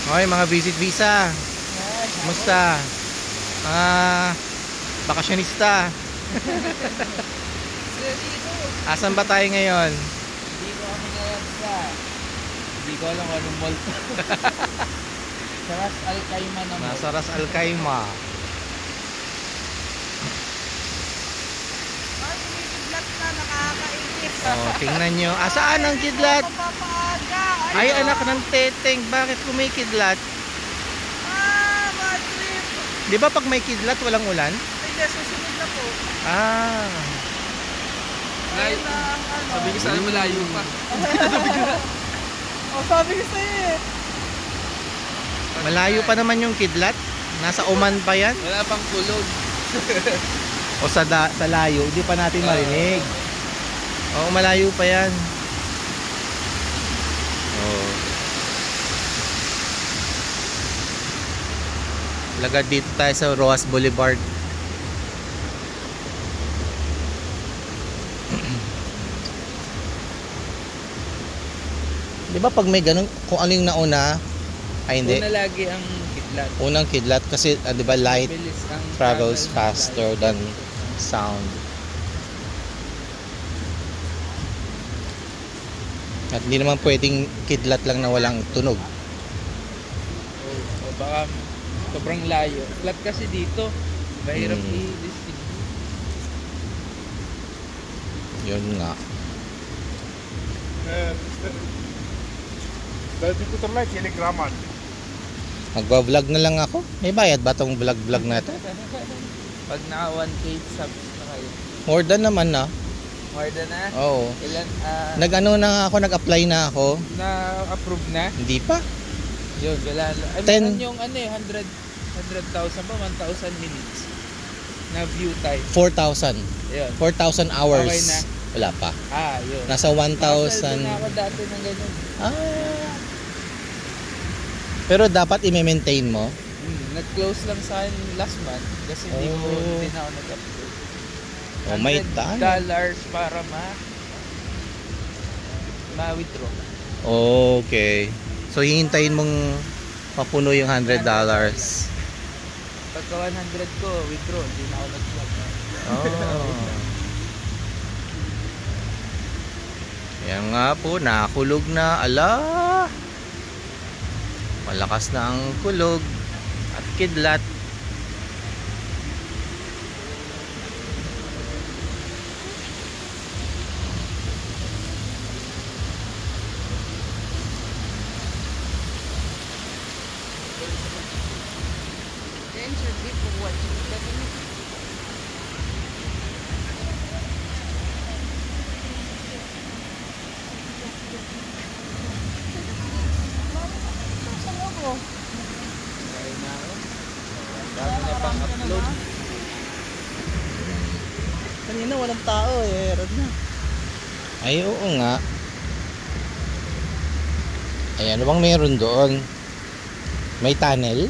Okay, mga visit visa. Kumusta? Mga bakasyonista. Asan ba tayo ngayon? Hindi ko kami ngayon sa... Hindi ko alam kung anong mall to. Sa Ras Al Khaimah na mall. Nasa Ras Al Khaimah. Ay, kumikidlat na, nakakaingit. Oh, tingnan nyo. Asaan ang kidlat? Mapapaaga. Ay, anak ng teteng. Bakit kumikidlat? Bad trip. Di ba pag may kidlat, walang ulan? Hindi, susunod na po. Ah. Ayun na ang ano. Sabi ko sana malayo pa. Sabi ko sa'yo eh. Malayo pa naman yung kidlat. Nasa Oman pa yan. Wala pang kulog. O sa layo, hindi pa natin marinig. Oo, malayo pa yan. Oh. Lagad dito tayo sa Roas Boulevard. Di ba pag may ganun, kung ano yung nauna, ay hindi. Una lagi ang kidlat. Unang kidlat kasi, di ba, light Bilis ang travels travel ng faster light. than sound. At hindi naman pwedeng kidlat lang na walang tunog. O baka sobrang layo. Flat kasi dito. Mahirap i-distinguish. Yun nga. Dati ko terlai telegraman. Magba-vlog na lang ako. May bayad ba tong vlog na to? Pag naka 1K subs na kayo. More than naman na. More than na? Oo. Ilan? Nag-ano na ako, nag-apply na ako. Na-approve na? Hindi pa. Yun, wala. I mean, yung ano eh, 100,000 ba? 1,000 minutes na view time. 4,000. Yun. 4,000 hours. Okay na. Wala pa. Yun. Nasa 1,000. Nakasal na ako dati ng ganyan. Pero dapat i-maintain mo. Nag-close lang sa akin last month kasi hindi na ako nag-upload. Oh, may $100 para ma-withdraw. Okay. So hihintayin mong mapuno yung $100. Pagka 100 ko, withdraw. Hindi na ako nag-vlog. Oh. Yan nga po, nakulog na. Ala! Malakas na ang kulog at kidlat. Danger people watching. Kaya na ako. Dami na pang upload. Kanina walang tao eh. Rod na. Ay, oo nga. Ay, ano bang meron doon? May tunnel?